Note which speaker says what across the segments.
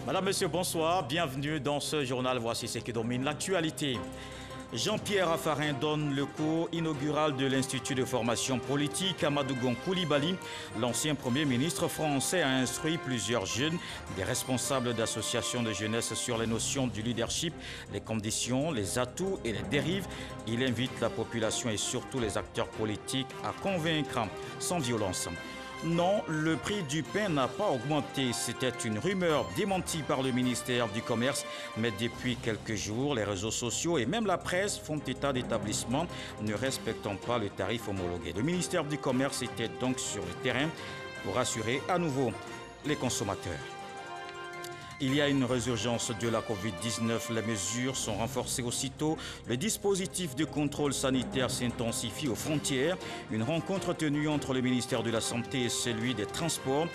Speaker 1: Madame, Monsieur, bonsoir. Bienvenue dans ce journal. Voici ce qui domine l'actualité. Jean-Pierre Raffarin donne le cours inaugural de l'Institut de formation politique. Amadou Gon Coulibaly, l'ancien Premier ministre français, a instruit plusieurs jeunes, des responsables d'associations de jeunesse sur les notions du leadership, les conditions, les atouts et les dérives. Il invite la population et surtout les acteurs politiques à convaincre sans violence. Non, le prix du pain n'a pas augmenté. C'était une rumeur démentie par le ministère du Commerce. Mais depuis quelques jours, les réseaux sociaux et même la presse font état d'établissements ne respectant pas le tarif homologué. Le ministère du Commerce était donc sur le terrain pour rassurer à nouveau les consommateurs. Il y a une résurgence de la Covid-19. Les mesures sont renforcées aussitôt. Le dispositif de contrôle sanitaire s'intensifie aux frontières. Une rencontre tenue entre le ministère de la Santé et celui des Transports.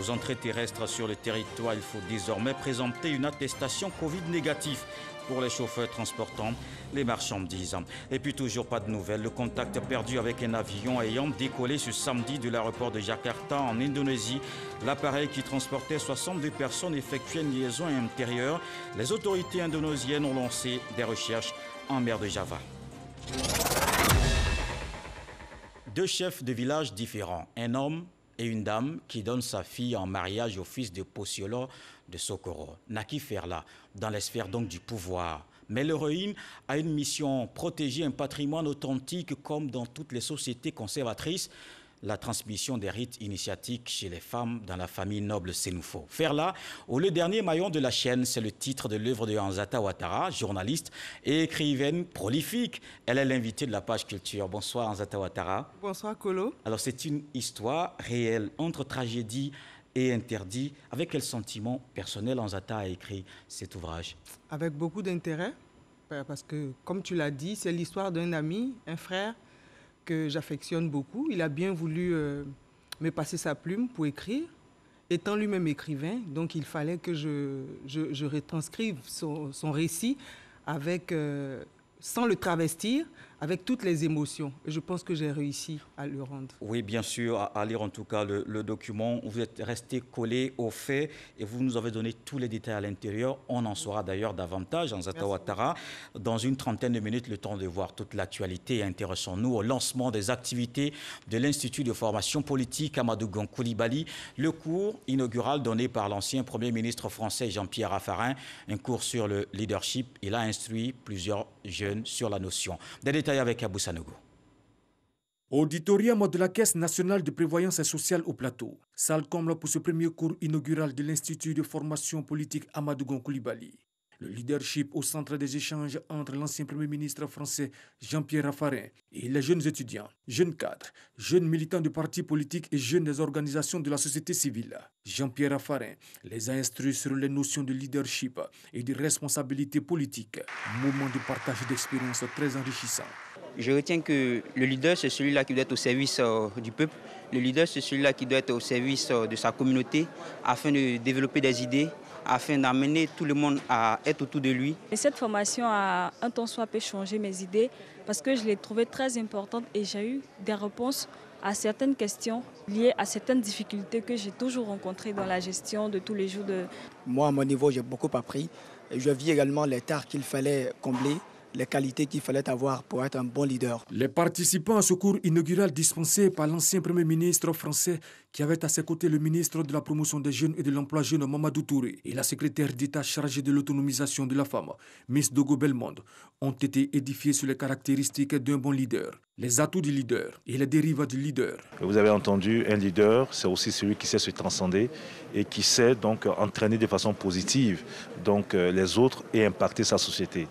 Speaker 1: Aux entrées terrestres sur le territoire, il faut désormais présenter une attestation Covid négative pour les chauffeurs transportant les marchandises. Et puis toujours pas de nouvelles. Le contact perdu avec un avion ayant décollé ce samedi de l'aéroport de Jakarta en Indonésie. L'appareil qui transportait 62 personnes effectuait une liaison intérieure. Les autorités indonésiennes ont lancé des recherches en mer de Java. Deux chefs de village différents, un homme et une dame qui donnent sa fille en mariage au fils de Posiolo de Sokoro. Naki Ferla, dans les sphères donc du pouvoir. Mais l'héroïne a une mission, protéger un patrimoine authentique comme dans toutes les sociétés conservatrices, la transmission des rites initiatiques chez les femmes dans la famille noble Sénoufo. Ferla, ou le dernier maillon de la chaîne, c'est le titre de l'œuvre de Anzata Ouattara, journaliste et écrivaine prolifique. Elle est l'invitée de la page culture. Bonsoir Anzata Ouattara.
Speaker 2: Bonsoir Kolo.
Speaker 1: Alors c'est une histoire réelle entre tragédie et interdit. Avec quel sentiment personnel Anzata a écrit cet ouvrage?
Speaker 2: Avec beaucoup d'intérêt, parce que comme tu l'as dit, c'est l'histoire d'un ami, un frère, que j'affectionne beaucoup. Il a bien voulu me passer sa plume pour écrire, étant lui-même écrivain, donc il fallait que je retranscrive son récit avec, sans le travestir, avec toutes les émotions. Et je pense que j'ai réussi à le rendre.
Speaker 1: Oui, bien sûr, à lire en tout cas le document. Vous êtes resté collé aux faits et vous nous avez donné tous les détails à l'intérieur. On en saura d'ailleurs davantage, Anzata Ouattara. Dans une trentaine de minutes, le temps de voir toute l'actualité. Intéressons-nous au lancement des activités de l'Institut de formation politique Amadou Gon Coulibaly, le cours inaugural donné par l'ancien Premier ministre français Jean-Pierre Raffarin, un cours sur le leadership. Il a instruit plusieurs jeunes sur la notion. Des détails avec Abou Sanogo.
Speaker 3: Auditorium de la Caisse nationale de prévoyance sociale au plateau. Salle comble pour ce premier cours inaugural de l'Institut de formation politique Amadou Gon Coulibaly. Le leadership au centre des échanges entre l'ancien Premier ministre français Jean-Pierre Raffarin et les jeunes étudiants, jeunes cadres, jeunes militants de partis politiques et jeunes des organisations de la société civile. Jean-Pierre Raffarin les a instruits sur les notions de leadership et de responsabilité politique. Moment de partage d'expériences très enrichissant.
Speaker 4: Je retiens que le leader, c'est celui-là qui doit être au service du peuple. Le leader, c'est celui-là qui doit être au service de sa communauté afin de développer des idées, afin d'amener tout le monde à être autour de lui.
Speaker 5: Et cette formation a un tant soit peu changé mes idées parce que je l'ai trouvée très importante et j'ai eu des réponses à certaines questions liées à certaines difficultés que j'ai toujours rencontrées dans la gestion de tous les jours.
Speaker 6: Moi, à mon niveau, j'ai beaucoup appris. Je vis également les tares qu'il fallait combler, les qualités qu'il fallait avoir pour être un bon leader.
Speaker 3: Les participants à ce cours inaugural dispensé par l'ancien Premier ministre français qui avait à ses côtés le ministre de la promotion des jeunes et de l'emploi jeune Mamadou Touré et la secrétaire d'État chargée de l'autonomisation de la femme, Miss Dogo Belmonde, ont été édifiés sur les caractéristiques d'un bon leader, les atouts du leader et les dérives du leader.
Speaker 7: Vous avez entendu, un leader, c'est aussi celui qui sait se transcender et qui sait donc entraîner de façon positive donc, les autres et impacter sa société.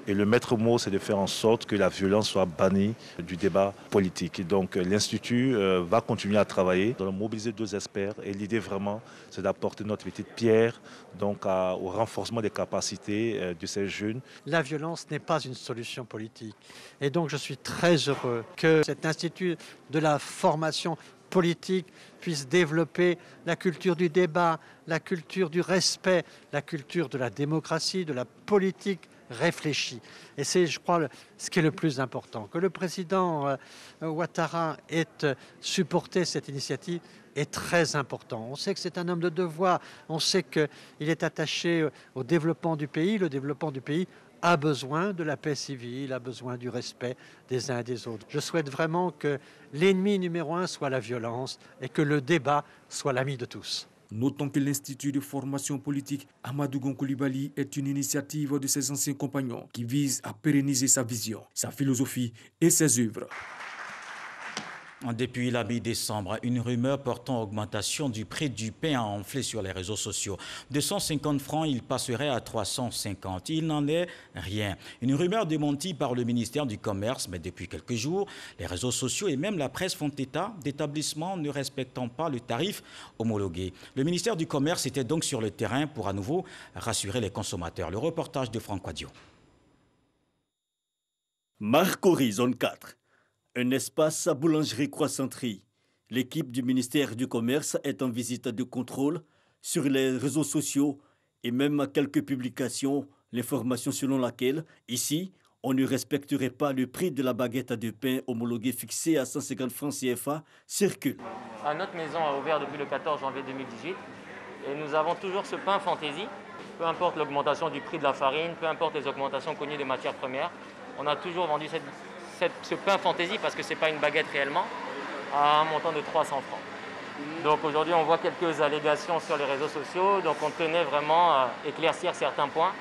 Speaker 7: Et le maître mot, c'est de faire en sorte que la violence soit bannie du débat politique. Donc l'Institut va continuer à travailler, de mobiliser 2 experts. Et l'idée vraiment, c'est d'apporter notre petite pierre donc, au renforcement des capacités de ces jeunes.
Speaker 8: La violence n'est pas une solution politique. Et donc je suis très heureux que cet Institut de la formation politique puisse développer la culture du débat, la culture du respect, la culture de la démocratie, de la politique réfléchi. Et c'est, je crois, ce qui est le plus important. Que le président Ouattara ait supporté cette initiative, est très important. On sait que c'est un homme de devoir, on sait qu'il est attaché au développement du pays. Le développement du pays a besoin de la paix civile, a besoin du respect des uns et des autres. Je souhaite vraiment que l'ennemi numéro 1 soit la violence et que le débat soit l'ami de tous.
Speaker 3: Notons que l'Institut de formation politique Amadou Gon Coulibaly est une initiative de ses anciens compagnons qui vise à pérenniser sa vision, sa philosophie et ses œuvres.
Speaker 1: Depuis la mi-décembre, une rumeur portant augmentation du prix du pain a enflé sur les réseaux sociaux. De 150 francs, il passerait à 350. Il n'en est rien. Une rumeur démentie par le ministère du Commerce, mais depuis quelques jours, les réseaux sociaux et même la presse font état d'établissements ne respectant pas le tarif homologué. Le ministère du Commerce était donc sur le terrain pour à nouveau rassurer les consommateurs. Le reportage de Franck Quadio.
Speaker 9: Marcory, zone 4. Un espace à boulangerie-croissanterie. L'équipe du ministère du Commerce est en visite de contrôle sur les réseaux sociaux et même à quelques publications, l'information selon laquelle, ici, on ne respecterait pas le prix de la baguette de pain homologuée fixée à 150 francs CFA circule.
Speaker 10: Notre maison a ouvert depuis le 14 janvier 2018 et nous avons toujours ce pain fantaisie. Peu importe l'augmentation du prix de la farine, peu importe les augmentations connues des matières premières, on a toujours vendu ce pain fantaisie, parce que ce n'est pas une baguette réellement, à un montant de 300 francs. Donc aujourd'hui, on voit quelques allégations sur les réseaux sociaux, donc on tenait vraiment à éclaircir certains points.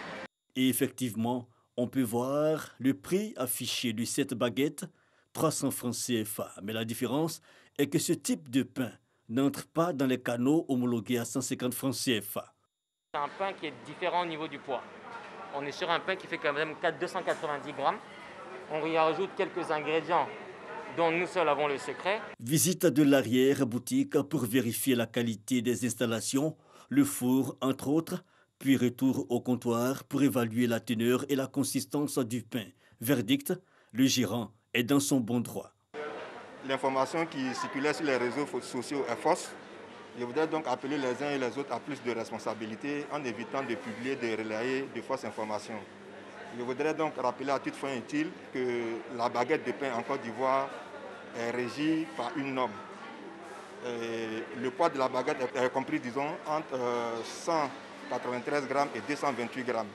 Speaker 9: Et effectivement, on peut voir le prix affiché de cette baguette, 300 francs CFA. Mais la différence est que ce type de pain n'entre pas dans les canaux homologués à 150 francs CFA.
Speaker 10: C'est un pain qui est différent au niveau du poids. On est sur un pain qui fait quand même 290 grammes. On y rajoute quelques ingrédients dont nous seuls avons le secret.
Speaker 9: Visite de l'arrière-boutique pour vérifier la qualité des installations, le four entre autres, puis retour au comptoir pour évaluer la teneur et la consistance du pain. Verdict, le gérant est dans son bon droit.
Speaker 11: L'information qui circulait sur les réseaux sociaux est fausse. Je voudrais donc appeler les uns et les autres à plus de responsabilité en évitant de publier, de relayer de fausses informations. Je voudrais donc rappeler à toute fin utile que la baguette de pain en Côte d'Ivoire est régie par une norme. Le poids de la baguette est compris, disons, entre 193 grammes et 228 grammes.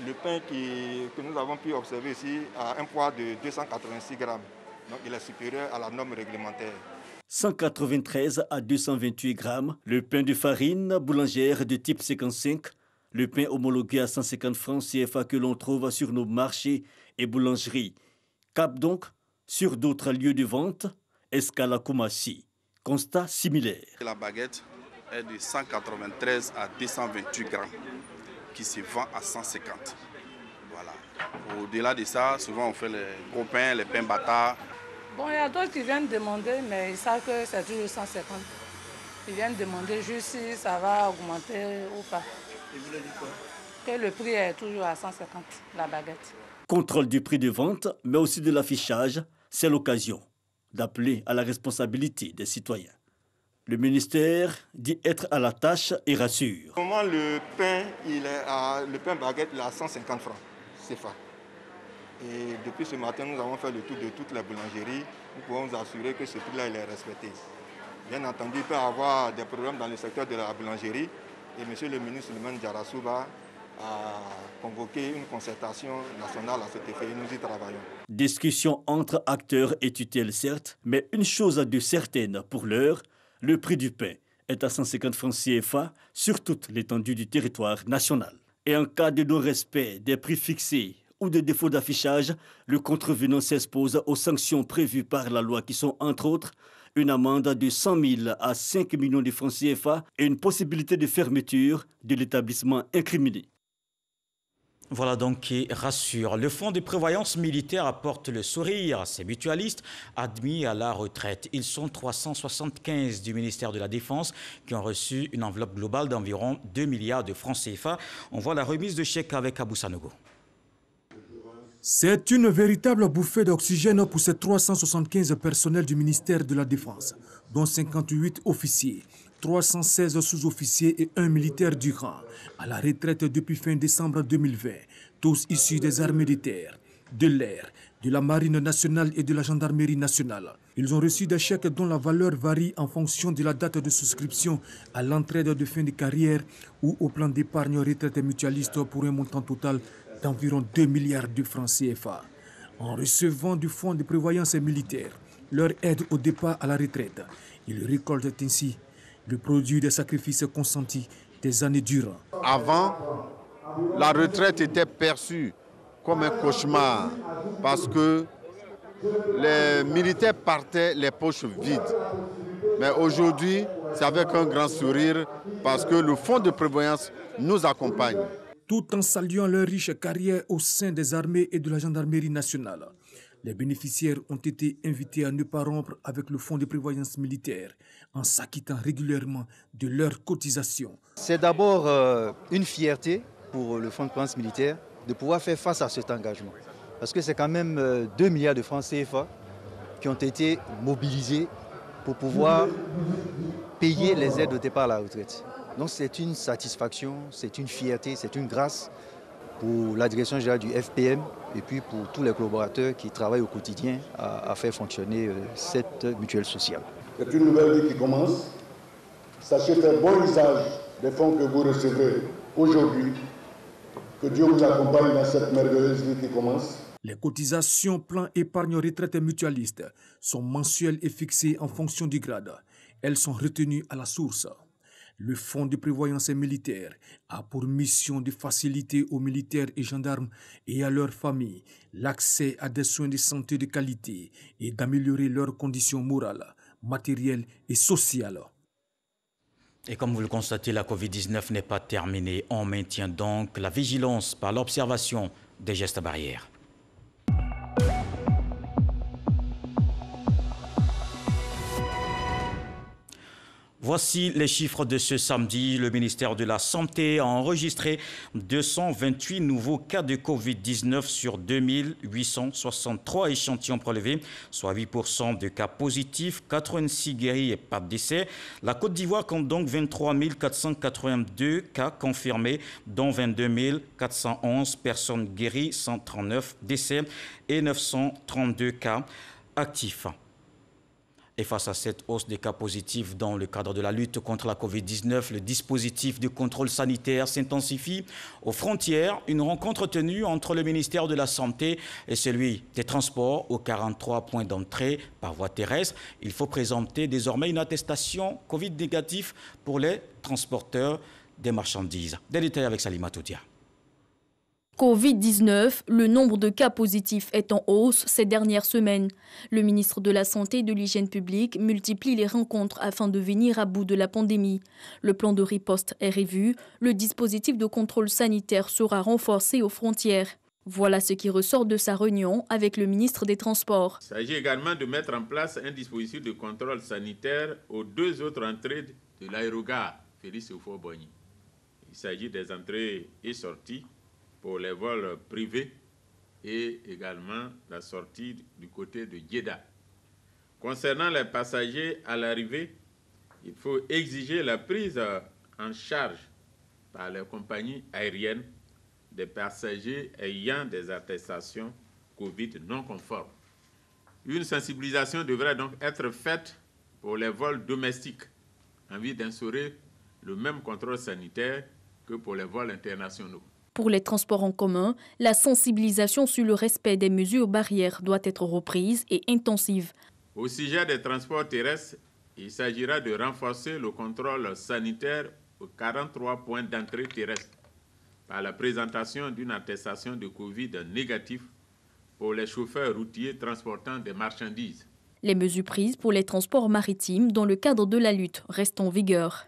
Speaker 11: Le pain que nous avons pu observer ici a un poids de 286 grammes. Donc il est supérieur à la norme réglementaire.
Speaker 9: 193 à 228 grammes, le pain de farine boulangère de type 55, le pain homologué à 150 francs CFA que l'on trouve sur nos marchés et boulangeries. Cap donc sur d'autres lieux de vente, escale à Koumassi. Constat similaire.
Speaker 12: La baguette est de 193 à 228 grammes qui se vend à 150. Voilà. Au-delà de ça, souvent on fait les gros pains, les pains bâtards.
Speaker 13: Bon, il y a d'autres qui viennent demander, mais ils savent que c'est toujours 150. Ils viennent demander juste si ça va augmenter ou pas.
Speaker 9: Et vous leur dites quoi?
Speaker 13: Que le prix est toujours à 150, la baguette.
Speaker 9: Contrôle du prix de vente, mais aussi de l'affichage, c'est l'occasion d'appeler à la responsabilité des citoyens. Le ministère dit être à la tâche et rassure.
Speaker 11: Au moment, le pain baguette il est à 150 francs CFA. Et depuis ce matin, nous avons fait le tour de toutes les boulangeries. Nous pouvons vous assurer que ce prix-là il est respecté. Bien entendu, il peut y avoir des problèmes dans le secteur de la boulangerie. Et M. le ministre Limane Diarrassouba a convoqué une concertation nationale à cet effet et nous y travaillons.
Speaker 9: Discussion entre acteurs et tutelles certes, mais une chose de certaine pour l'heure, le prix du pain est à 150 francs CFA sur toute l'étendue du territoire national. Et en cas de non-respect des prix fixés ou de défaut d'affichage, le contrevenant s'expose aux sanctions prévues par la loi qui sont entre autres une amende de 100 000 à 5 millions de francs CFA et une possibilité de fermeture de l'établissement incriminé.
Speaker 1: Voilà donc qui rassure. Le fonds de prévoyance militaire apporte le sourire à ces mutualistes admis à la retraite. Ils sont 375 du ministère de la Défense qui ont reçu une enveloppe globale d'environ 2 milliards de francs CFA. On voit la remise de chèques avec Abou Sanogo.
Speaker 3: C'est une véritable bouffée d'oxygène pour ces 375 personnels du ministère de la Défense, dont 58 officiers, 316 sous-officiers et 1 militaire du rang, à la retraite depuis fin décembre 2020, tous issus des armées de terre, de l'air, de la Marine nationale et de la Gendarmerie nationale. Ils ont reçu des chèques dont la valeur varie en fonction de la date de souscription à l'entraide de fin de carrière ou au plan d'épargne retraite mutualiste pour un montant total d'environ 2 milliards de francs CFA. En recevant du fonds de prévoyance militaire leur aide au départ à la retraite, ils récoltent ainsi le produit des sacrifices consentis des années durant.
Speaker 14: Avant, la retraite était perçue comme un cauchemar parce que les militaires partaient les poches vides. Mais aujourd'hui, c'est avec un grand sourire parce que le fonds de prévoyance nous accompagne.
Speaker 3: Tout en saluant leur riche carrière au sein des armées et de la gendarmerie nationale, les bénéficiaires ont été invités à ne pas rompre avec le fonds de prévoyance militaire en s'acquittant régulièrement de leurs cotisations.
Speaker 15: C'est d'abord une fierté pour le fonds de prévoyance militaire de pouvoir faire face à cet engagement. Parce que c'est quand même 2 milliards de francs CFA qui ont été mobilisés pour pouvoir payer les aides au départ à la retraite. Donc c'est une satisfaction, c'est une fierté, c'est une grâce pour la direction générale du FPM et puis pour tous les collaborateurs qui travaillent au quotidien à faire fonctionner cette mutuelle sociale.
Speaker 16: C'est une nouvelle vie qui commence. Sachez faire bon usage des fonds que vous recevrez aujourd'hui. Que Dieu vous accompagne dans cette merveilleuse vie qui commence.
Speaker 3: Les cotisations plan épargne retraite mutualiste sont mensuelles et fixées en fonction du grade. Elles sont retenues à la source. Le fonds de prévoyance militaire a pour mission de faciliter aux militaires et gendarmes et à leurs familles l'accès à des soins de santé de qualité et d'améliorer leurs conditions morales, matérielles et sociales.
Speaker 1: Et comme vous le constatez, la Covid-19 n'est pas terminée. On maintient donc la vigilance par l'observation des gestes barrières. Voici les chiffres de ce samedi. Le ministère de la Santé a enregistré 228 nouveaux cas de Covid-19 sur 2863 échantillons prélevés, soit 8% de cas positifs, 86 guéris et pas de décès. La Côte d'Ivoire compte donc 23 482 cas confirmés, dont 22 411 personnes guéries, 139 décès et 932 cas actifs. Et face à cette hausse des cas positifs dans le cadre de la lutte contre la Covid-19, le dispositif de contrôle sanitaire s'intensifie aux frontières. Une rencontre tenue entre le ministère de la Santé et celui des Transports aux 43 points d'entrée par voie terrestre. Il faut présenter désormais une attestation Covid négatif pour les transporteurs des marchandises. Des détails avec Salima Toudia.
Speaker 17: Covid-19, le nombre de cas positifs est en hausse ces dernières semaines. Le ministre de la Santé et de l'Hygiène publique multiplie les rencontres afin de venir à bout de la pandémie. Le plan de riposte est revu, le dispositif de contrôle sanitaire sera renforcé aux frontières. Voilà ce qui ressort de sa réunion avec le ministre des Transports.
Speaker 18: Il s'agit également de mettre en place un dispositif de contrôle sanitaire aux 2 autres entrées de l'aérogare Félix Houphouët-Boigny. Il s'agit des entrées et sorties pour les vols privés et également la sortie du côté de Djeddah. Concernant les passagers à l'arrivée, il faut exiger la prise en charge par les compagnies aériennes des passagers ayant des attestations Covid non conformes. Une sensibilisation devrait donc être faite pour les vols domestiques en vue d'instaurer le même contrôle sanitaire que pour les vols internationaux.
Speaker 17: Pour les transports en commun, la sensibilisation sur le respect des mesures barrières doit être reprise et intensive.
Speaker 18: Au sujet des transports terrestres, il s'agira de renforcer le contrôle sanitaire aux 43 points d'entrée terrestre par la présentation d'une attestation de Covid négatif pour les chauffeurs routiers transportant des marchandises.
Speaker 17: Les mesures prises pour les transports maritimes dans le cadre de la lutte restent en vigueur.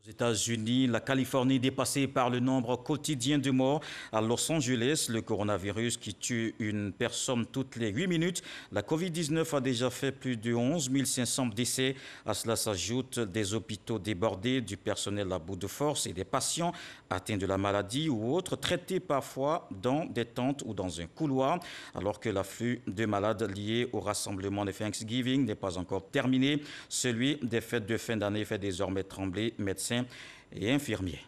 Speaker 1: Aux États-Unis, la Californie dépassée par le nombre quotidien de morts. À Los Angeles, le coronavirus qui tue une personne toutes les 8 minutes. La Covid-19 a déjà fait plus de 11 500 décès. À cela s'ajoutent des hôpitaux débordés, du personnel à bout de force et des patients atteints de la maladie ou autres traités parfois dans des tentes ou dans un couloir. Alors que l'afflux de malades liés au rassemblement de Thanksgiving n'est pas encore terminé, celui des fêtes de fin d'année fait désormais trembler médecins et infirmiers.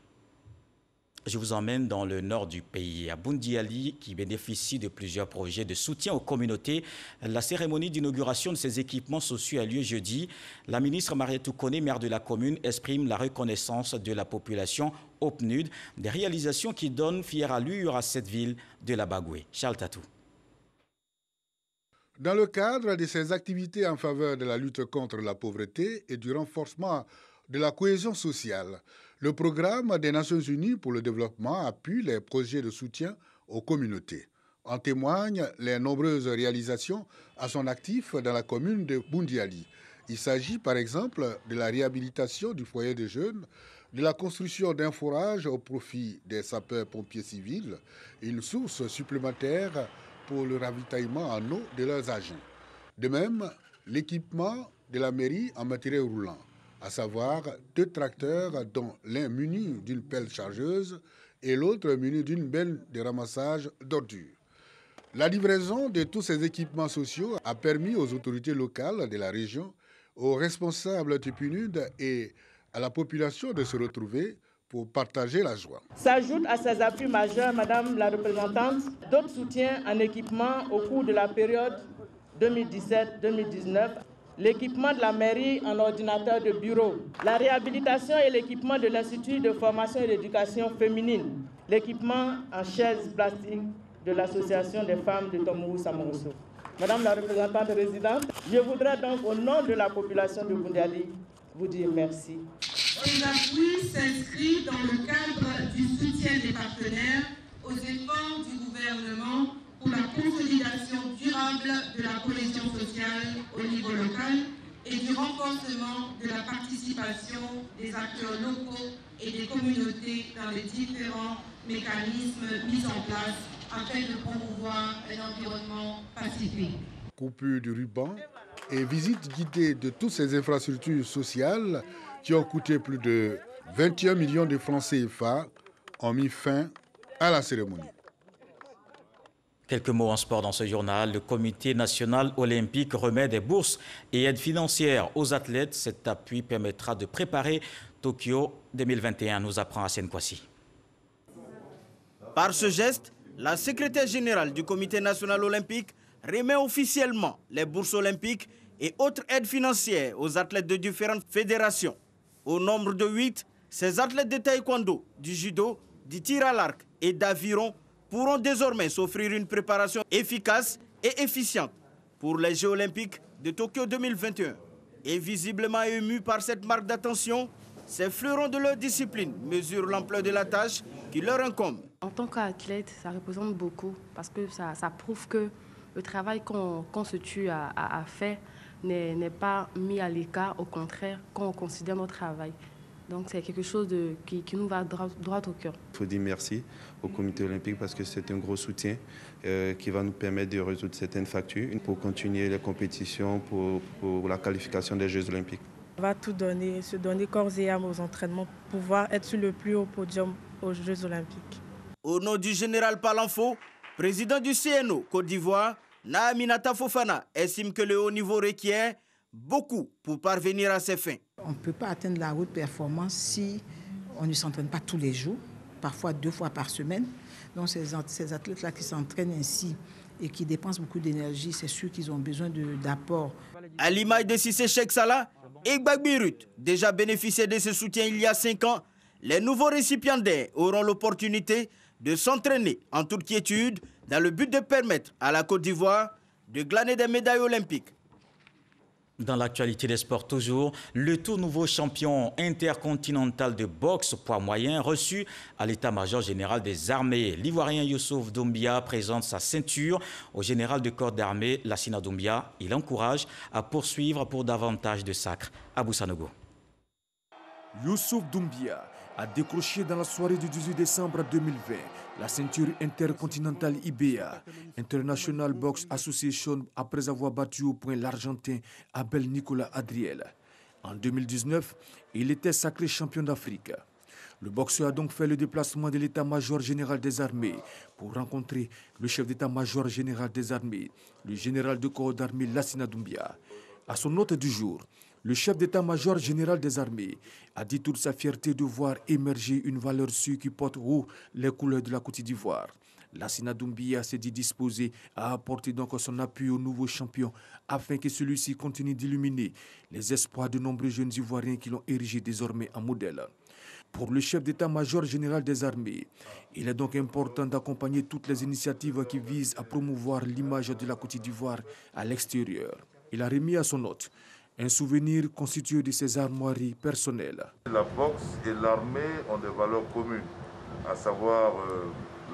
Speaker 1: Je vous emmène dans le nord du pays, à Boundiali, qui bénéficie de plusieurs projets de soutien aux communautés. La cérémonie d'inauguration de ces équipements sociaux a lieu jeudi. La ministre Mariétou Koné, maire de la commune, exprime la reconnaissance de la population au PNUD, des réalisations qui donnent fière allure à cette ville de la Bagoué. Charles Tatou.
Speaker 16: Dans le cadre de ces activités en faveur de la lutte contre la pauvreté et du renforcement de la cohésion sociale, le programme des Nations Unies pour le développement appuie les projets de soutien aux communautés. En témoignent les nombreuses réalisations à son actif dans la commune de Boundiali. Il s'agit par exemple de la réhabilitation du foyer des jeunes, de la construction d'un forage au profit des sapeurs-pompiers civils, une source supplémentaire pour le ravitaillement en eau de leurs agents. De même, l'équipement de la mairie en matériel roulant, à savoir 2 tracteurs dont l'un muni d'une pelle chargeuse et l'autre muni d'une benne de ramassage d'ordures. La livraison de tous ces équipements sociaux a permis aux autorités locales de la région, aux responsables du PNUD et à la population de se retrouver pour partager la joie.
Speaker 19: S'ajoutent à ces appuis majeurs, Madame la représentante, d'autres soutiens en équipement au cours de la période 2017-2019. L'équipement de la mairie en ordinateur de bureau, la réhabilitation et l'équipement de l'Institut de formation et d'éducation féminine, l'équipement en chaises plastiques de l'Association des femmes de Tombourou Samoroso. Madame la représentante résidente, je voudrais donc au nom de la population de Boundiali vous dire merci.
Speaker 20: Ces appuis s'inscrivent dans le cadre du soutien des partenaires aux efforts du gouvernement pour la consolidation durable de la cohésion sociale au niveau local et du renforcement de la participation des acteurs locaux et des communautés dans les différents mécanismes mis en place afin de promouvoir un environnement pacifique.
Speaker 16: Coupure du ruban et visite guidée de toutes ces infrastructures sociales qui ont coûté plus de 21 millions de francs CFA ont mis fin à la cérémonie.
Speaker 1: Quelques mots en sport dans ce journal. Le Comité national olympique remet des bourses et aides financières aux athlètes. Cet appui permettra de préparer Tokyo 2021, nous apprend Hassane Kouassi.
Speaker 21: Par ce geste, la secrétaire générale du Comité national olympique remet officiellement les bourses olympiques et autres aides financières aux athlètes de différentes fédérations. Au nombre de 8, ces athlètes de taekwondo, du judo, du tir à l'arc et d'aviron pourront désormais s'offrir une préparation efficace et efficiente pour les Jeux olympiques de Tokyo 2021. Et visiblement émus par cette marque d'attention, ces fleurons de leur discipline mesurent l'ampleur de la tâche qui leur incombe.
Speaker 22: En tant qu'athlète, ça représente beaucoup parce que ça prouve que le travail qu'on se tue à faire n'est pas mis à l'écart, au contraire, qu'on considère notre travail. Donc c'est quelque chose qui nous va droit au cœur.
Speaker 23: Il faut dire merci au comité olympique parce que c'est un gros soutien qui va nous permettre de résoudre certaines factures pour continuer les compétitions pour la qualification des Jeux olympiques.
Speaker 24: On va tout donner, se donner corps et âme aux entraînements pour pouvoir être sur le plus haut podium aux Jeux olympiques.
Speaker 21: Au nom du général Palanfo, président du CNO Côte d'Ivoire, Nahaminata Fofana estime que le haut niveau requiert beaucoup pour parvenir à ses fins.
Speaker 25: On ne peut pas atteindre la haute performance si on ne s'entraîne pas tous les jours, parfois 2 fois par semaine. Donc ces athlètes-là qui s'entraînent ainsi et qui dépensent beaucoup d'énergie, c'est sûr qu'ils ont besoin d'apport.
Speaker 21: À l'image de Cissé Cheikh Salah et Gbagbirut, déjà bénéficié de ce soutien il y a 5 ans, les nouveaux récipiendaires auront l'opportunité de s'entraîner en toute quiétude dans le but de permettre à la Côte d'Ivoire de glaner des médailles olympiques.
Speaker 1: Dans l'actualité des sports toujours, le tout nouveau champion intercontinental de boxe poids moyen reçu à l'état-major général des armées. L'Ivoirien Youssouf Doumbia présente sa ceinture au général de corps d'armée Lassina Doumbia. Il encourage à poursuivre pour davantage de sacres. Abou Sanogo.
Speaker 3: Youssouf Doumbia a décroché dans la soirée du 18 décembre 2020 la ceinture intercontinentale IBA, International Box Association, après avoir battu au point l'Argentin Abel Nicolas Adriel. En 2019, il était sacré champion d'Afrique. Le boxeur a donc fait le déplacement de l'état-major général des armées pour rencontrer le chef d'état-major général des armées, le général de corps d'armée Lassina Doumbia. À son note du jour, Le chef d'état-major général des armées a dit toute sa fierté de voir émerger une valeur sûre qui porte haut les couleurs de la Côte d'Ivoire. Lassina Doumbia s'est dit disposé à apporter donc son appui au nouveau champion afin que celui-ci continue d'illuminer les espoirs de nombreux jeunes Ivoiriens qui l'ont érigé désormais en modèle. Pour le chef d'état-major général des armées, il est donc important d'accompagner toutes les initiatives qui visent à promouvoir l'image de la Côte d'Ivoire à l'extérieur. Il a remis à son hôte un souvenir constitué de ses armoiries personnelles.
Speaker 2: La boxe et l'armée ont des valeurs communes, à savoir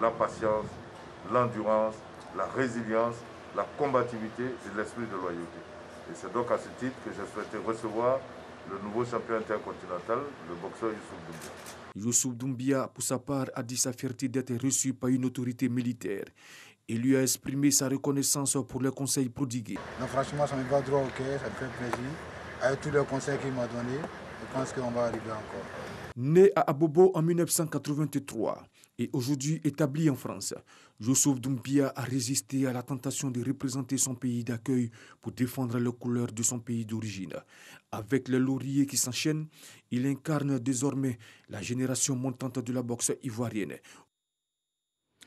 Speaker 2: la patience, l'endurance, la résilience, la combativité et l'esprit de loyauté. Et c'est donc à ce titre que j'ai souhaité recevoir le nouveau champion intercontinental, le boxeur Youssouf Doumbia.
Speaker 3: Youssouf Doumbia, pour sa part, a dit sa fierté d'être reçu par une autorité militaire. Il lui a exprimé sa reconnaissance pour les conseils prodigués.
Speaker 4: Non, franchement, ça me va droit au cœur, ça me fait plaisir. Avec tous les conseils qu'il m'a donnés, je pense qu'on va arriver encore.
Speaker 3: Né à Abobo en 1983 et aujourd'hui établi en France, Youssouf Doumbia a résisté à la tentation de représenter son pays d'accueil pour défendre les couleurs de son pays d'origine. Avec les lauriers qui s'enchaînent, il incarne désormais la génération montante de la boxe ivoirienne.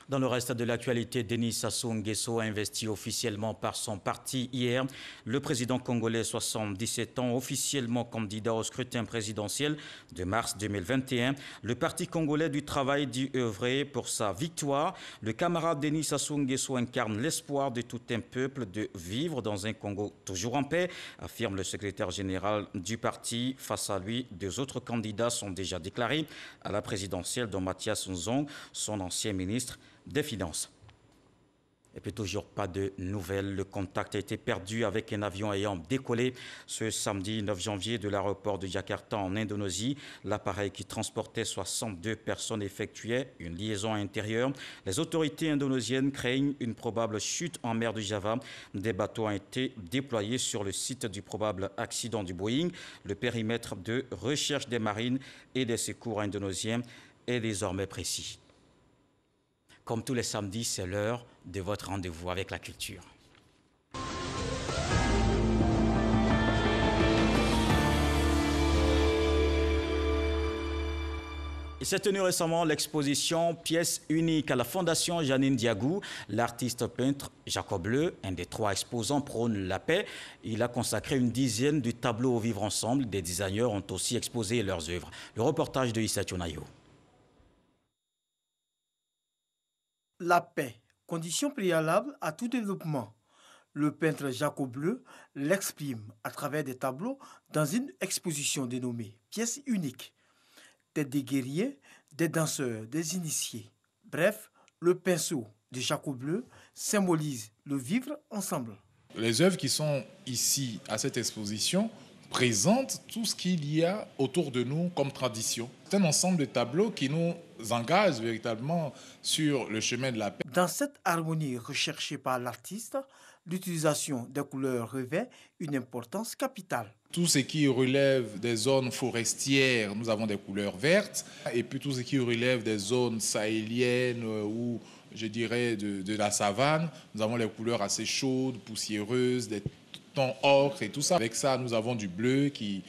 Speaker 1: Dans le reste de l'actualité, Denis Sassou Nguesso a investi officiellement par son parti hier. Le président congolais, 77 ans, officiellement candidat au scrutin présidentiel de mars 2021. Le parti congolais du travail dit œuvrer pour sa victoire. Le camarade Denis Sassou Nguesso incarne l'espoir de tout un peuple de vivre dans un Congo toujours en paix, affirme le secrétaire général du parti. Face à lui, deux autres candidats sont déjà déclarés à la présidentielle, dont Mathias Nzong, son ancien ministre des Finances. Et puis toujours pas de nouvelles. Le contact a été perdu avec un avion ayant décollé ce samedi 9 janvier de l'aéroport de Jakarta en Indonésie. L'appareil qui transportait 62 personnes effectuait une liaison intérieure. Les autorités indonésiennes craignent une probable chute en mer du Java. Des bateaux ont été déployés sur le site du probable accident du Boeing. Le périmètre de recherche des marines et des secours indonésiens est désormais précis. Comme tous les samedis, c'est l'heure de votre rendez-vous avec la culture. Il s'est tenu récemment l'exposition Pièces uniques à la Fondation Janine Diagou. L'artiste peintre Jacob Leu, un des 3 exposants, prône la paix. Il a consacré une dizaine de tableaux au vivre ensemble. Des designers ont aussi exposé leurs œuvres. Le reportage de Issa Tionayo.
Speaker 5: La paix, condition préalable à tout développement. Le peintre Jacob Leu l'exprime à travers des tableaux dans une exposition dénommée Pièces uniques. Des guerriers, des danseurs, des initiés. Bref, le pinceau de Jacob Leu symbolise le vivre ensemble.
Speaker 6: Les œuvres qui sont ici à cette exposition présentent tout ce qu'il y a autour de nous comme tradition. C'est un ensemble de tableaux qui nous engagent véritablement sur le chemin de la paix.
Speaker 5: Dans cette harmonie recherchée par l'artiste, l'utilisation des couleurs revêt une importance capitale.
Speaker 6: Tout ce qui relève des zones forestières, nous avons des couleurs vertes. Et puis tout ce qui relève des zones sahéliennes ou, je dirais, de la savane, nous avons les couleurs assez chaudes, poussiéreuses, des tons ocre et tout ça. Avec ça, nous avons du bleu qui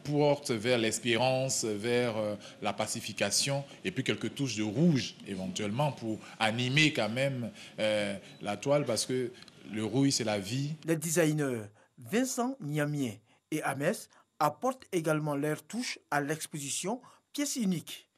Speaker 6: porte vers l'espérance, vers la pacification, et puis quelques touches de rouge éventuellement pour animer quand même la toile, parce que le rouge, c'est la vie.
Speaker 5: Les designers Vincent Niamien et Amès apportent également leur touche à l'exposition Pièces uniques.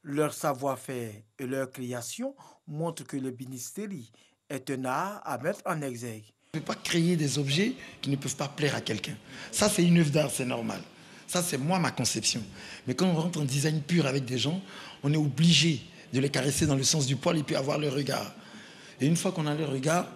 Speaker 5: Leur savoir-faire et leur création montrent que le bénisterie est un art à mettre en exergue.
Speaker 7: On ne peut pas créer des objets qui ne peuvent pas plaire à quelqu'un. Ça, c'est une œuvre d'art, c'est normal. Ça, c'est moi, ma conception. Mais quand on rentre en design pur avec des gens, on est obligé de les caresser dans le sens du poil et puis avoir le regard. Et une fois qu'on a le regard,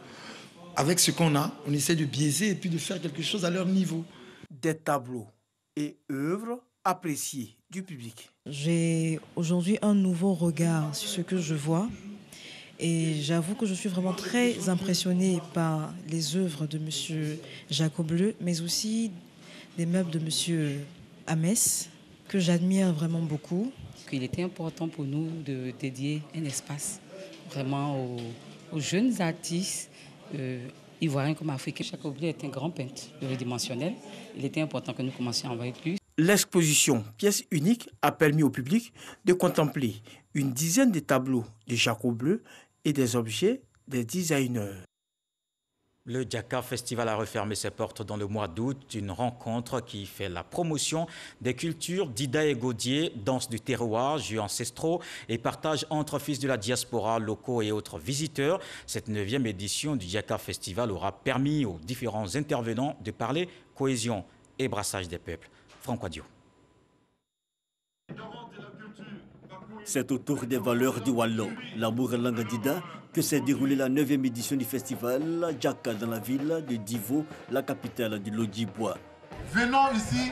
Speaker 7: avec ce qu'on a, on essaie de biaiser et puis de faire quelque chose à leur niveau.
Speaker 5: Des tableaux et œuvres appréciées du public.
Speaker 26: J'ai aujourd'hui un nouveau regard sur ce que je vois. Et j'avoue que je suis vraiment très impressionnée par les œuvres de M. Jacob Leu, mais aussi des meubles de M. Amès, que j'admire vraiment beaucoup.
Speaker 27: Il était important pour nous de dédier un espace vraiment aux jeunes artistes ivoiriens comme africains. Jacob Bleu est un grand peintre pluridimensionnel. Il était important que nous commencions à en voir plus.
Speaker 5: L'exposition Pièces uniques a permis au public de contempler une dizaine de tableaux de Jacob Bleu et des objets des designers.
Speaker 1: Le Djaka Festival a refermé ses portes dans le mois d'août, une rencontre qui fait la promotion des cultures d'Ida et Gaudier, danse du terroir, jeux ancestraux et partage entre fils de la diaspora, locaux et autres visiteurs. Cette 9e édition du Djaka Festival aura permis aux différents intervenants de parler cohésion et brassage des peuples. Franck Wadio.
Speaker 8: C'est autour des valeurs du Wallon, l'amour langue d'Ida, que s'est déroulée la 9e édition du festival Djaka dans la ville de Divo, la capitale du Lodjibois.
Speaker 9: Venons ici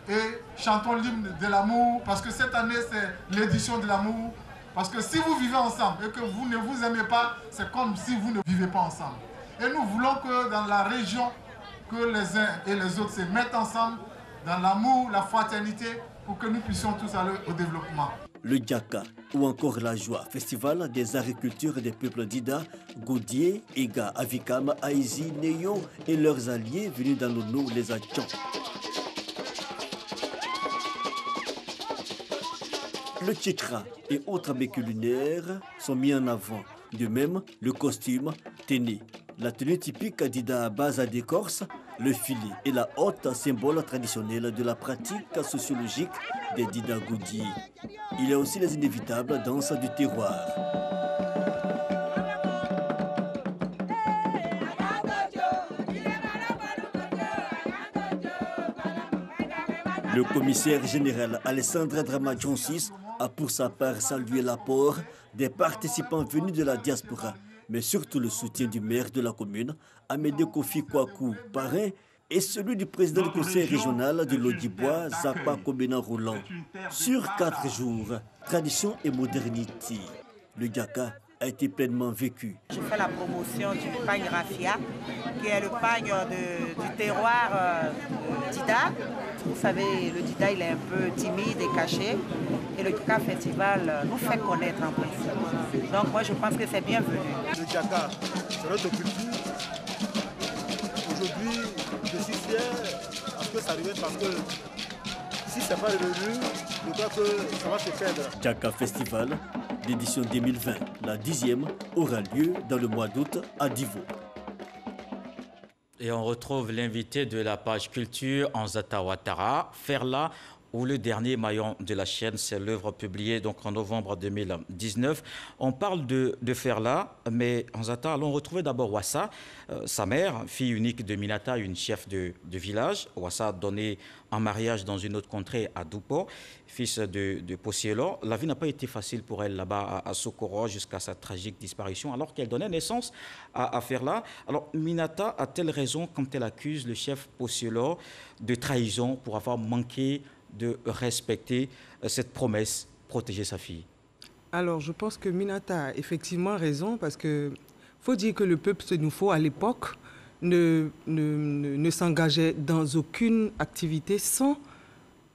Speaker 9: et chantons l'hymne de l'amour, parce que cette année c'est l'édition de l'amour. Parce que si vous vivez ensemble et que vous ne vous aimez pas, c'est comme si vous ne vivez pas ensemble. Et nous voulons que dans la région, que les uns et les autres se mettent ensemble dans l'amour, la fraternité, pour que nous puissions tous aller au développement.
Speaker 8: Le Djaka, ou encore la joie, festival des agricultures des peuples d'Ida, Gaudier, Ega, Avikam, Aïzi, Néyon et leurs alliés venus dans l'Ono, les Atchans. Le tchitra et autres mets culinaires sont mis en avant. De même, le costume, téné. La tenue typique d'Ida à base d'écorce, le filet et la hotte, symbole traditionnel de la pratique sociologique des Dida Gaudier. Il y a aussi les inévitables danses du terroir. Le commissaire général Alessandra Drama-Jonsis a pour sa part salué l'apport des participants venus de la diaspora, mais surtout le soutien du maire de la commune, Amédée Kofi Kwaku, parrain, et celui du président du conseil régional de Lodjibois, Zapa Kobena Roland. Sur 4 jours, tradition et modernité, le Djaka a été pleinement vécu.
Speaker 10: Je fais la promotion du pagne raffia, qui est le pagne du terroir d'Ida. Vous savez, le Dida, il est un peu timide et caché. Et le Djaka Festival nous fait connaître en principe. Donc moi, je pense que c'est bienvenu.
Speaker 11: Le Djaka, c'est notre culture. Aujourd'hui, je suis fier à ce que ça arrive parce que si ce n'est pas revenu, je crois que ça va se perdre.
Speaker 8: Djaka Festival, l'édition 2020, la 10e, aura lieu dans le mois d'août à Divo.
Speaker 1: Et on retrouve l'invité de la page culture, Anzata Ouattara, Ferla, où le dernier maillon de la chaîne, c'est l'œuvre publiée donc en novembre 2019. On parle de Ferla, mais Anzata, allons retrouver d'abord Wassa, sa mère, fille unique de Minata, une chef de village. Wassa donné en mariage dans une autre contrée à Doupo, fils de Possielo. La vie n'a pas été facile pour elle là-bas à Sokoro jusqu'à sa tragique disparition, alors qu'elle donnait naissance à Ferla. Alors Minata a-t-elle raison quand elle accuse le chef Possielo de trahison pour avoir manqué de respecter cette promesse, protéger sa fille?
Speaker 12: Alors, je pense que Minata a effectivement raison parce que faut dire que le peuple Sénoufo, à l'époque, ne s'engageait dans aucune activité sans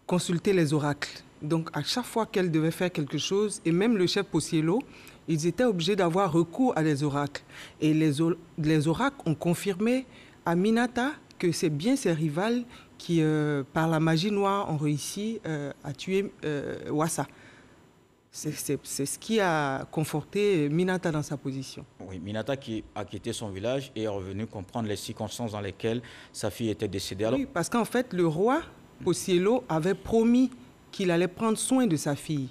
Speaker 12: consulter les oracles. Donc, à chaque fois qu'elle devait faire quelque chose, et même le chef Possielo, ils étaient obligés d'avoir recours à les oracles. Et les oracles ont confirmé à Minata que c'est bien ses rivales qui, par la magie noire, ont réussi à tuer Wassa. C'est ce qui a conforté Minata dans sa position.
Speaker 1: Oui, Minata qui a quitté son village et est revenu comprendre les circonstances dans lesquelles sa fille était décédée. Alors...
Speaker 12: Oui, parce qu'en fait, le roi Possielo avait promis qu'il allait prendre soin de sa fille.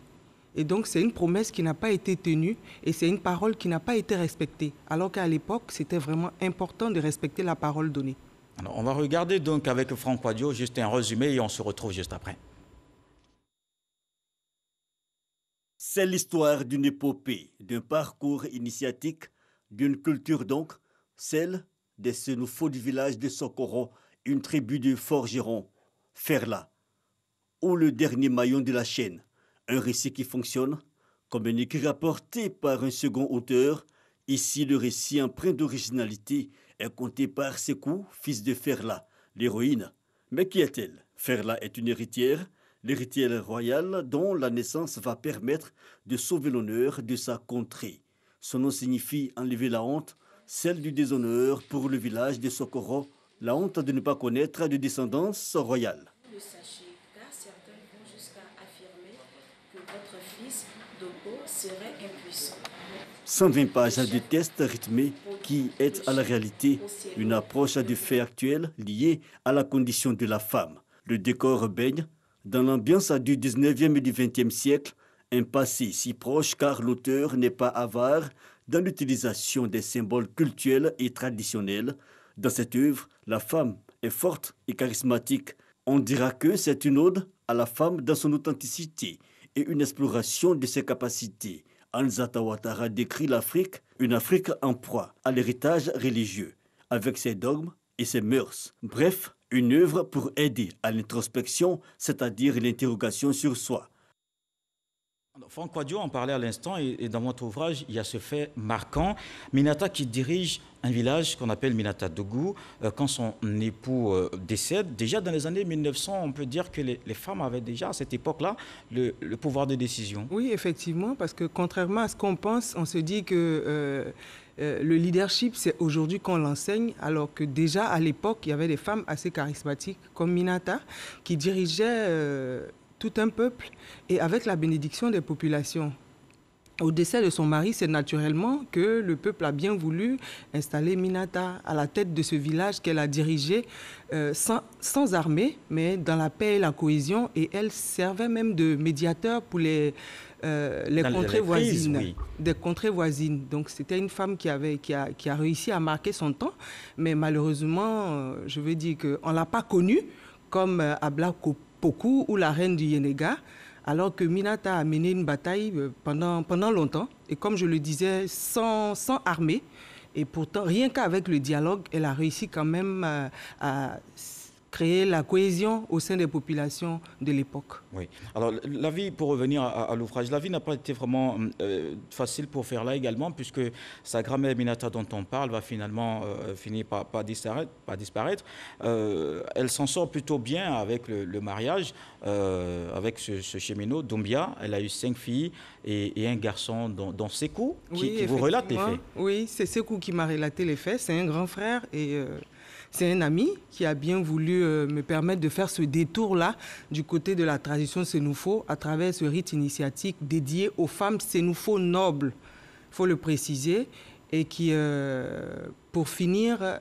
Speaker 12: Et donc, c'est une promesse qui n'a pas été tenue et c'est une parole qui n'a pas été respectée. Alors qu'à l'époque, c'était vraiment important de respecter la parole donnée.
Speaker 1: Alors, on va regarder donc avec Franck Wadio juste un résumé et on se retrouve juste après.
Speaker 8: C'est l'histoire d'une épopée, d'un parcours initiatique, d'une culture donc, celle des Sénoufo du village de Sokoro, une tribu de forgerons, Ferla, ou le dernier maillon de la chaîne. Un récit qui fonctionne comme un écrit rapporté par un second auteur. Ici, le récit empreint d'originalité est conté par Sekou, fils de Ferla, l'héroïne. Mais qui est-elle? Ferla est une héritière, l'héritière royale dont la naissance va permettre de sauver l'honneur de sa contrée. Son nom signifie enlever la honte, celle du déshonneur pour le village de Sokoro, la honte de ne pas connaître de descendance royale.
Speaker 13: Vous le sachez, car certains vont jusqu'à affirmer que votre fils Dogo serait impuissant.
Speaker 8: 120 pages de tests rythmés qui aident à la réalité, une approche des faits actuels liés à la condition de la femme. Le décor baigne dans l'ambiance du 19e et du 20e siècle, un passé si proche car l'auteur n'est pas avare dans l'utilisation des symboles cultuels et traditionnels. Dans cette œuvre, la femme est forte et charismatique. On dira que c'est une ode à la femme dans son authenticité et une exploration de ses capacités. Anzata Ouattara décrit l'Afrique, une Afrique en proie à l'héritage religieux, avec ses dogmes et ses mœurs. Bref, une œuvre pour aider à l'introspection, c'est-à-dire l'interrogation sur soi.
Speaker 1: Franck Kouadio en parlait à l'instant et dans votre ouvrage, il y a ce fait marquant. Minata qui dirige un village qu'on appelle Minata Dougou, quand son époux décède, déjà dans les années 1900, on peut dire que les femmes avaient déjà à cette époque-là le pouvoir de décision.
Speaker 12: Oui, effectivement, parce que contrairement à ce qu'on pense, on se dit que le leadership, c'est aujourd'hui qu'on l'enseigne, alors que déjà à l'époque, il y avait des femmes assez charismatiques comme Minata qui dirigeaient tout un peuple et avec la bénédiction des populations. Au décès de son mari, c'est naturellement que le peuple a bien voulu installer Minata à la tête de ce village qu'elle a dirigé sans armée, mais dans la paix et la cohésion. Et elle servait même de médiateur pour les contrées voisines, oui. Des contrées voisines. Donc c'était une femme qui a réussi à marquer son temps, mais malheureusement, je veux dire qu'on ne l'a pas connue comme Abla Pokou ou la reine du Yenega, alors que Minata a mené une bataille pendant longtemps, et comme je le disais, sans armée, et pourtant, rien qu'avec le dialogue, elle a réussi quand même à créer la cohésion au sein des populations de l'époque.
Speaker 1: Oui. Alors, la vie, pour revenir à l'ouvrage, la vie n'a pas été vraiment facile pour Ferla également, puisque sa grand-mère Minata dont on parle va finalement finir par disparaître. Elle s'en sort plutôt bien avec le mariage, avec ce cheminot, Doumbia. Elle a eu 5 filles et un garçon, dont Sekou, qui vous relate les faits.
Speaker 12: Oui, c'est Sekou qui m'a relaté les faits. C'est un grand frère et... c'est un ami qui a bien voulu me permettre de faire ce détour-là du côté de la tradition Sénoufo à travers ce rite initiatique dédié aux femmes Sénoufo nobles, il faut le préciser, et qui, pour finir,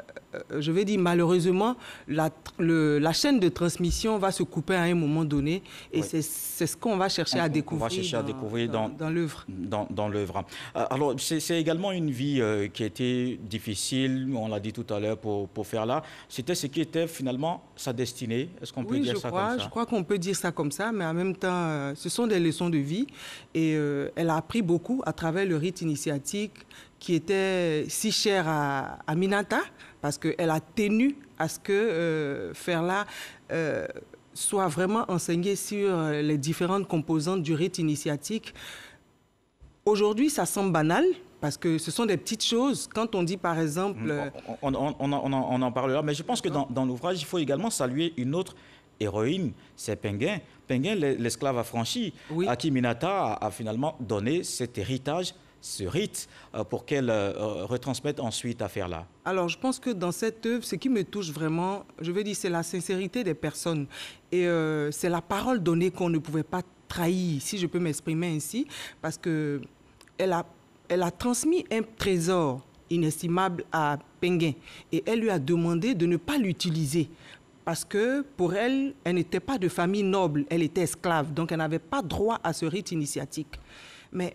Speaker 12: je vais dire malheureusement, la chaîne de transmission va se couper à un moment donné et oui. C'est ce qu'on va chercher à découvrir dans l'œuvre.
Speaker 1: Dans l'œuvre. Alors, c'est également une vie qui a été difficile, on l'a dit tout à l'heure, pour Ferla. C'était ce qui était finalement sa destinée. Est-ce qu'on peut dire ça comme ça?
Speaker 12: Je crois qu'on peut dire ça comme ça, mais en même temps, ce sont des leçons de vie et elle a appris beaucoup à travers le rite initiatique qui était si cher à Minata, parce qu'elle a tenu à ce que Ferla soit vraiment enseigné sur les différentes composantes du rite initiatique. Aujourd'hui, ça semble banal, parce que ce sont des petites choses. Quand on dit, par exemple...
Speaker 1: On en parlera, mais je pense que dans l'ouvrage, il faut également saluer une autre héroïne, c'est Penguin. Penguin, l'esclave affranchi, oui. À qui Minata a finalement donné cet héritage, ce rite, pour qu'elle retransmette ensuite à Ferla.
Speaker 12: Alors, je pense que dans cette œuvre, ce qui me touche vraiment, je veux dire, c'est la sincérité des personnes. Et c'est la parole donnée qu'on ne pouvait pas trahir, si je peux m'exprimer ainsi, parce qu'elle a transmis un trésor inestimable à Penguin. Et elle lui a demandé de ne pas l'utiliser. Parce que pour elle, elle n'était pas de famille noble, elle était esclave. Donc, elle n'avait pas droit à ce rite initiatique. Mais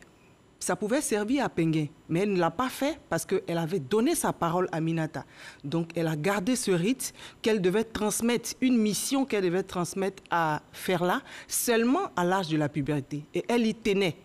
Speaker 12: ça pouvait servir à Penguin, mais elle ne l'a pas fait parce qu'elle avait donné sa parole à Minata. Donc, elle a gardé ce rite qu'elle devait transmettre, une mission qu'elle devait transmettre à Ferla seulement à l'âge de la puberté. Et elle y tenait.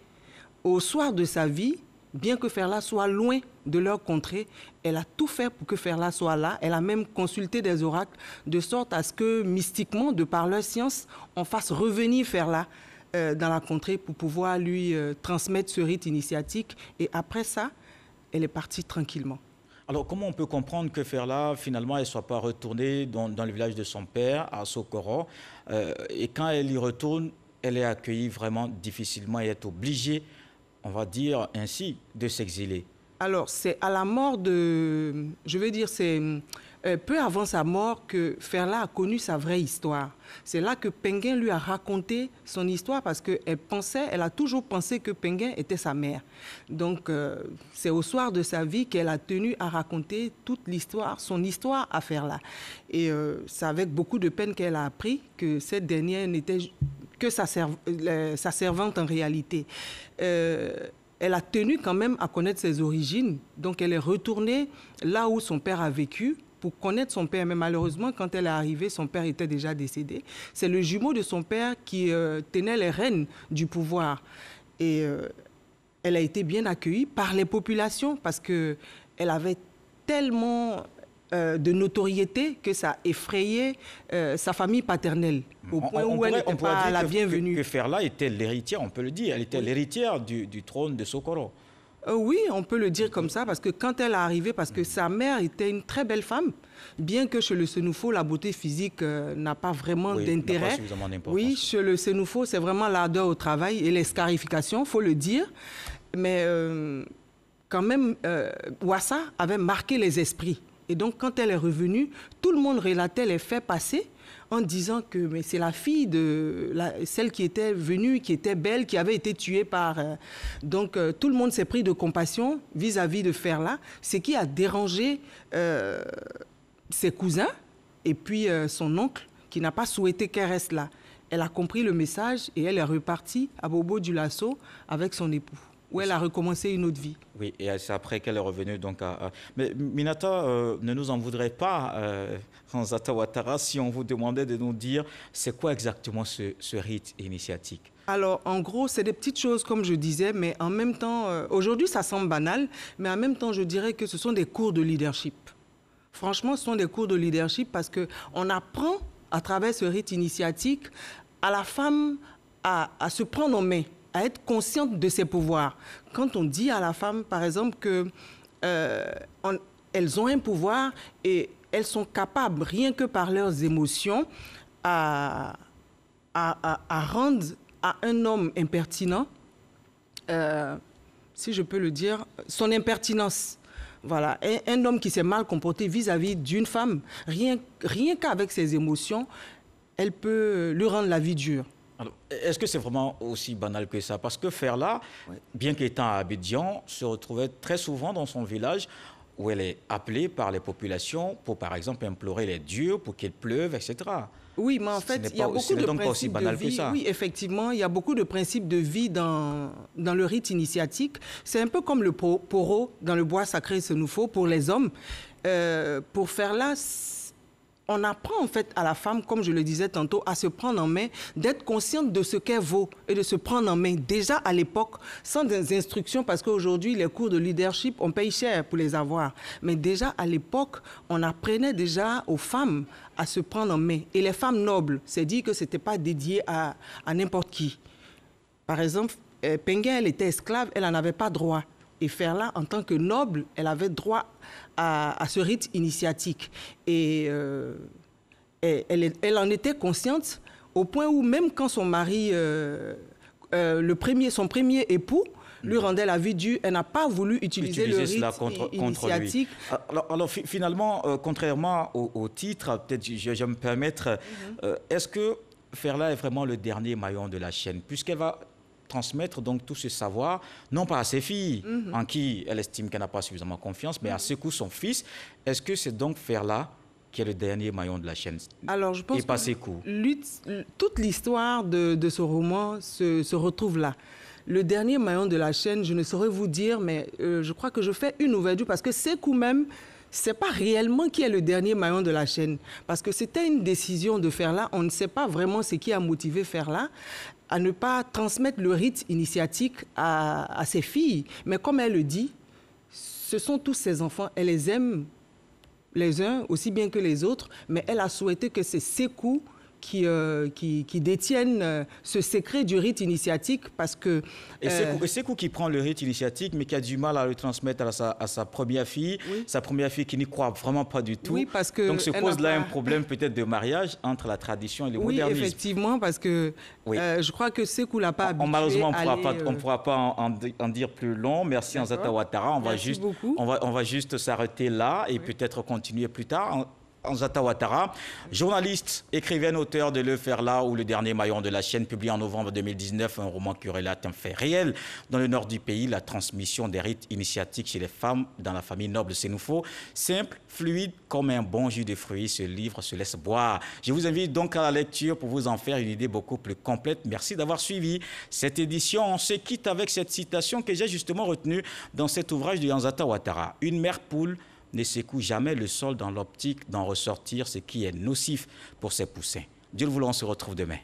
Speaker 12: Au soir de sa vie, bien que Ferla soit loin de leur contrée, elle a tout fait pour que Ferla soit là. Elle a même consulté des oracles de sorte à ce que, mystiquement, de par leur science, on fasse revenir Ferla dans la contrée pour pouvoir lui transmettre ce rite initiatique. Et après ça, elle est partie tranquillement.
Speaker 1: Alors, comment on peut comprendre que Ferla, finalement, elle ne soit pas retournée dans le village de son père, à Sokoro, et quand elle y retourne, elle est accueillie vraiment difficilement et est obligée, on va dire ainsi, de s'exiler?
Speaker 12: Alors, c'est à la mort de... Je veux dire, c'est peu avant sa mort que Ferla a connu sa vraie histoire. C'est là que Penguin lui a raconté son histoire parce elle a toujours pensé que Penguin était sa mère. Donc, c'est au soir de sa vie qu'elle a tenu à raconter toute l'histoire, son histoire à Ferla. Et c'est avec beaucoup de peine qu'elle a appris que cette dernière n'était que sa servante en réalité. Elle a tenu quand même à connaître ses origines. Donc, elle est retournée là où son père a vécu pour connaître son père. Mais malheureusement, quand elle est arrivée, son père était déjà décédé. C'est le jumeau de son père qui tenait les rênes du pouvoir. Et elle a été bien accueillie par les populations parce qu'elle avait tellement de notoriété que ça effrayait sa famille paternelle, au point où elle n'était pas la bienvenue.
Speaker 1: Que Ferla était l'héritière, on peut le dire. Elle était l'héritière du trône de Sokoro.
Speaker 12: Oui, on peut le dire comme ça, parce que quand elle est arrivée, parce que sa mère était une très belle femme, bien que chez le Sénoufo, la beauté physique n'a pas vraiment d'intérêt. Oui, chez le Sénoufo, c'est vraiment l'ardeur au travail et les scarifications, il faut le dire. Mais quand même, Ouassa avait marqué les esprits. Et donc, quand elle est revenue, tout le monde relatait les faits passés en disant que c'est la fille de celle qui était venue, qui était belle, qui avait été tuée par... Donc, tout le monde s'est pris de compassion vis-à-vis de Ferla, ce qui a dérangé ses cousins et puis son oncle, qui n'a pas souhaité qu'elle reste là. Elle a compris le message et elle est repartie à Bobo du Lasso avec son époux, où elle a recommencé une autre vie.
Speaker 1: Oui, et c'est après qu'elle est revenue donc à... Mais Minata, ne nous en voudrait pas, Nzata Ouattara, si on vous demandait de nous dire c'est quoi exactement ce rite initiatique?
Speaker 12: Alors, en gros, c'est des petites choses, comme je disais, mais en même temps, aujourd'hui, ça semble banal, mais en même temps, je dirais que ce sont des cours de leadership. Franchement, ce sont des cours de leadership parce qu'on apprend, à travers ce rite initiatique, à la femme à se prendre en main, à être consciente de ses pouvoirs. Quand on dit à la femme, par exemple, qu'elles ont un pouvoir et elles sont capables, rien que par leurs émotions, à rendre à un homme impertinent, si je peux le dire, son impertinence. Voilà, un homme qui s'est mal comporté vis-à-vis d'une femme, rien qu'avec ses émotions, elle peut lui rendre la vie dure.
Speaker 1: Alors, est-ce que c'est vraiment aussi banal que ça? Parce que Ferla, bien qu'étant à Abidjan, se retrouvait très souvent dans son village où elle est appelée par les populations pour, par exemple, implorer les dieux pour qu'il pleuve, etc.
Speaker 12: Oui, mais en fait, il y a beaucoup de principes de vie. Oui, effectivement, il y a beaucoup de principes de vie dans le rite initiatique. C'est un peu comme le poro dans le bois sacré Sénoufo pour les hommes. Pour Ferla, on apprend en fait à la femme, comme je le disais tantôt, à se prendre en main, d'être consciente de ce qu'elle vaut et de se prendre en main. Déjà à l'époque, sans des instructions, parce qu'aujourd'hui, les cours de leadership, on paye cher pour les avoir. Mais déjà à l'époque, on apprenait déjà aux femmes à se prendre en main. Et les femmes nobles, c'est dit que ce n'était pas dédié à n'importe qui. Par exemple, Penguin, elle était esclave, elle n'en avait pas droit. Et Ferla, en tant que noble, elle avait droit à ce rite initiatique. Et elle en était consciente au point où même quand son mari, son premier époux, lui rendait la vie dure, elle n'a pas voulu utiliser le rite initiatique.
Speaker 1: Alors finalement, contrairement au titre, peut-être je vais me permettre, est-ce que Ferla est vraiment le dernier maillon de la chaîne, puisqu'elle va transmettre donc tout ce savoir, non pas à ses filles, en qui elle estime qu'elle n'a pas suffisamment confiance, mais à Sékou, son fils. Est-ce que c'est donc Ferla qui est le dernier maillon de la chaîne?
Speaker 12: Alors, je pense
Speaker 1: et pas Sékou.
Speaker 12: Toute l'histoire de ce roman se retrouve là. Le dernier maillon de la chaîne, je ne saurais vous dire, mais je crois que je fais une ouverture parce que Sékou même, ce n'est pas réellement qui est le dernier maillon de la chaîne. Parce que c'était une décision de Ferla. On ne sait pas vraiment ce qui a motivé Ferla à ne pas transmettre le rite initiatique à ses filles. Mais comme elle le dit, ce sont tous ses enfants. Elle les aime les uns aussi bien que les autres, mais elle a souhaité que c'est Sékou qui détiennent ce secret du rite initiatique parce que...
Speaker 1: Et Sékou qui prend le rite initiatique mais qui a du mal à le transmettre à sa première fille, sa première fille qui n'y croit vraiment pas du tout.
Speaker 12: Oui, parce que...
Speaker 1: Donc se pose là un problème peut-être de mariage entre la tradition et le modernisme.
Speaker 12: Oui, effectivement, parce que je crois que Sékou l'a pas habitué.
Speaker 1: Malheureusement, on ne pourra pas en dire plus long. Merci Anzata Ouattara. On va juste s'arrêter là et peut-être continuer plus tard. Anzata Ouattara, journaliste, écrivaine, auteur de Le Ferla ou Le Dernier Maillon de la Chaîne, publié en novembre 2019, un roman qui relate un fait réel dans le nord du pays, la transmission des rites initiatiques chez les femmes dans la famille noble Sénoufo. Simple, fluide, comme un bon jus de fruits, ce livre se laisse boire. Je vous invite donc à la lecture pour vous en faire une idée beaucoup plus complète. Merci d'avoir suivi cette édition. On se quitte avec cette citation que j'ai justement retenue dans cet ouvrage de Anzata Ouattara. Une mère poule ne secoue jamais le sol dans l'optique d'en ressortir ce qui est nocif pour ses poussins. Dieu le voulant, on se retrouve demain.